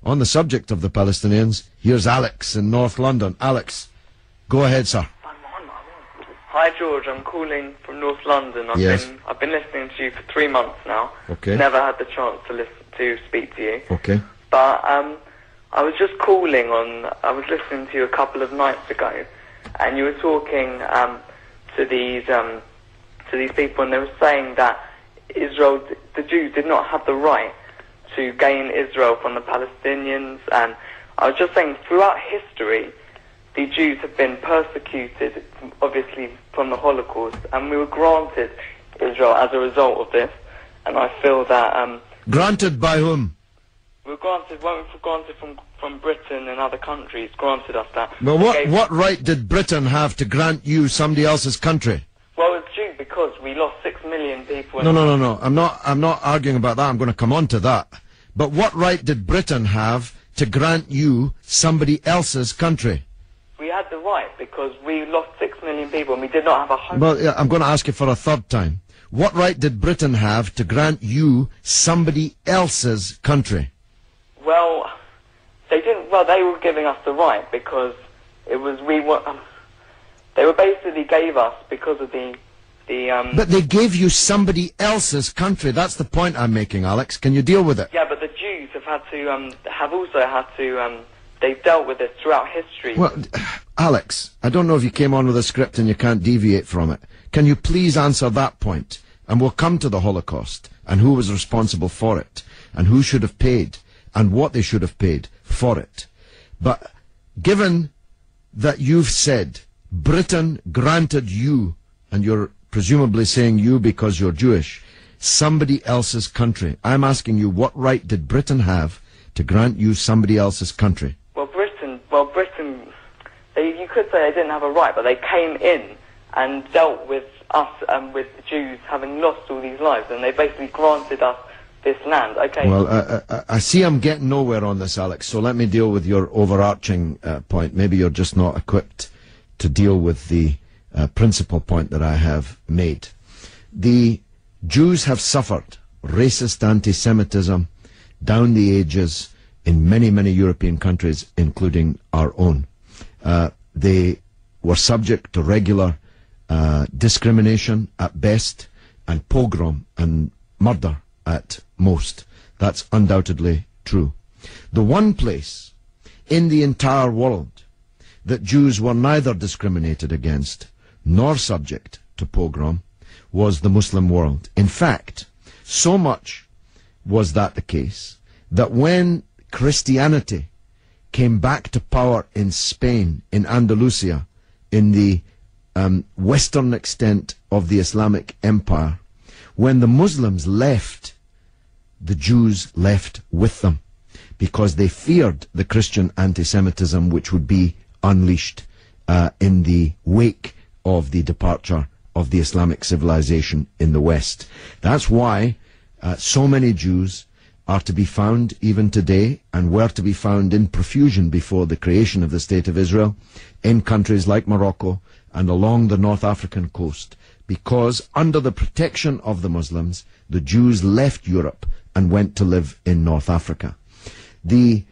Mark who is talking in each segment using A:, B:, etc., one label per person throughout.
A: on the subject of the Palestinians. Here's Alex in North London. Alex, go ahead, sir.
B: Hi George, I'm calling from North London. I've been listening to you for 3 months now.
A: Okay.
B: Never had the chance to speak to you.
A: Okay.
B: But I was just calling I was listening to you a couple of nights ago, and you were talking to these people, and they were saying that Israel, the Jews, did not have the right to gain Israel from the Palestinians. And I was just saying, throughout history, the Jews have been persecuted, obviously, from the Holocaust, and we were granted Israel as a result of this. And I feel that...
A: granted by whom?
B: We were granted from Britain and other countries, granted us that.
A: Well, what right did Britain have to grant you somebody else's country?
B: Well, it's due because we lost 6 million people...
A: No. I'm not arguing about that. I'm going to come on to that. But what right did Britain have to grant you somebody else's country?
B: We had the right because we lost 6 million people and we did not have a home.
A: Well, yeah, I'm going to ask you for a third time. What right did Britain have to grant you somebody else's country?
B: Well, they didn't. Well, they were giving us the right because it was they were basically gave us because of the.
A: But they gave you somebody else's country. That's the point I'm making, Alex. Can you deal with it?
B: Yeah, but the Jews have also had to. They've dealt with this throughout history.
A: Well, Alex, I don't know if you came on with a script and you can't deviate from it. Can you please answer that point? And we'll come to the Holocaust and who was responsible for it and who should have paid and what they should have paid for it. But given that you've said Britain granted you, and you're presumably saying you because you're Jewish, somebody else's country, I'm asking you, what right did Britain have to grant you somebody else's country?
B: Britain, you could say they didn't have a right, but they came in and dealt with us and with the Jews having lost all these lives, and they basically granted us this land. Okay.
A: Well, I see I'm getting nowhere on this, Alex, so let me deal with your overarching point. Maybe you're just not equipped to deal with the principal point that I have made. The Jews have suffered racist anti-Semitism down the ages in many, many European countries, including our own. They were subject to regular discrimination at best, and pogrom and murder at most. That's undoubtedly true. The one place in the entire world that Jews were neither discriminated against nor subject to pogrom was the Muslim world. In fact, so much was that the case that when Christianity came back to power in Spain, in Andalusia, in the western extent of the Islamic Empire, when the Muslims left, the Jews left with them because they feared the Christian anti-Semitism which would be unleashed in the wake of the departure of the Islamic civilization in the West. That's why so many Jews are to be found even today, and were to be found in profusion before the creation of the State of Israel, in countries like Morocco and along the North African coast, because under the protection of the Muslims, the Jews left Europe and went to live in North Africa. The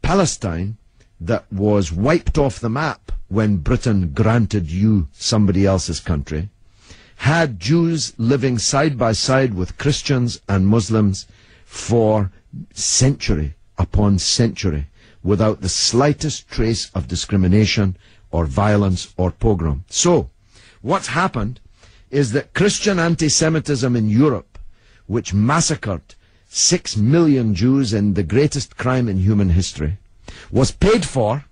A: Palestine that was wiped off the map when Britain granted you somebody else's country had Jews living side by side with Christians and Muslims for century upon century without the slightest trace of discrimination or violence or pogrom. So, what's happened is that Christian anti-Semitism in Europe, which massacred 6 million Jews in the greatest crime in human history, was paid for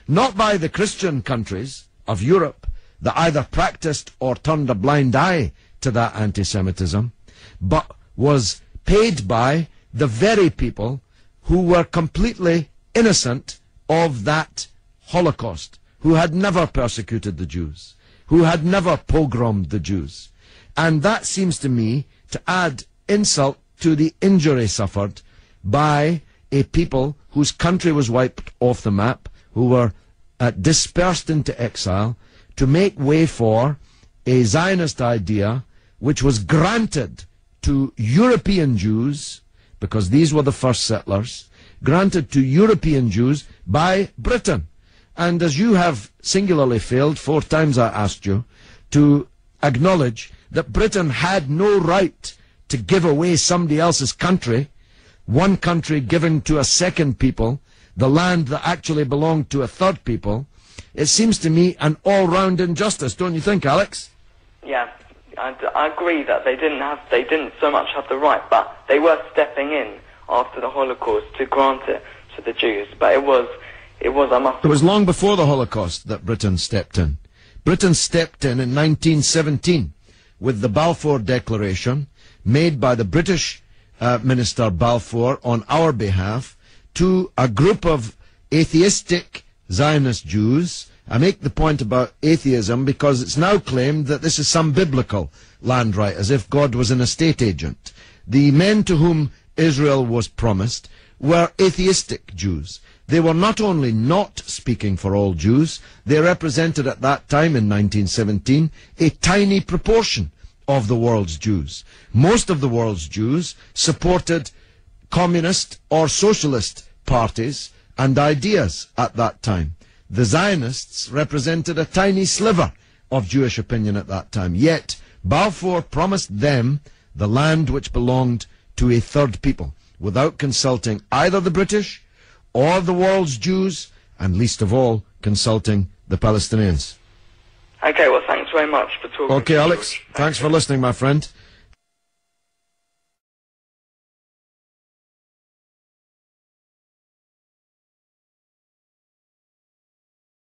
A: not by the Christian countries of Europe that either practiced or turned a blind eye to that anti-Semitism, but was paid by the very people who were completely innocent of that Holocaust, who had never persecuted the Jews, who had never pogromed the Jews. And that seems to me to add insult to the injury suffered by a people whose country was wiped off the map, who were dispersed into exile, to make way for a Zionist idea which was granted to European Jews, because these were the first settlers, granted to European Jews by Britain. And as you have singularly failed, 4 times I asked you, to acknowledge that Britain had no right to give away somebody else's country, one country giving to a second people, the land that actually belonged to a third people, it seems to me an all-round injustice, don't you think, Alex?
B: Yeah, I agree that they didn't so much have the right, but they were stepping in after the Holocaust to grant it to the Jews. But it was
A: long before the Holocaust that Britain stepped in. Britain stepped in 1917 with the Balfour Declaration made by the British Minister Balfour on our behalf to a group of atheistic Zionist Jews. I make the point about atheism because it's now claimed that this is some biblical land right, as if God was an estate agent. The men to whom Israel was promised were atheistic Jews. They were not only not speaking for all Jews, they represented at that time in 1917 a tiny proportion of the world's Jews. Most of the world's Jews supported communist or socialist parties and ideas at that time. The Zionists represented a tiny sliver of Jewish opinion at that time. Yet Balfour promised them the land which belonged to a third people, without consulting either the British or the world's Jews, and least of all, consulting the Palestinians.
B: Okay, well, thanks very much for talking.
A: Okay, Alex, thanks for listening, my friend.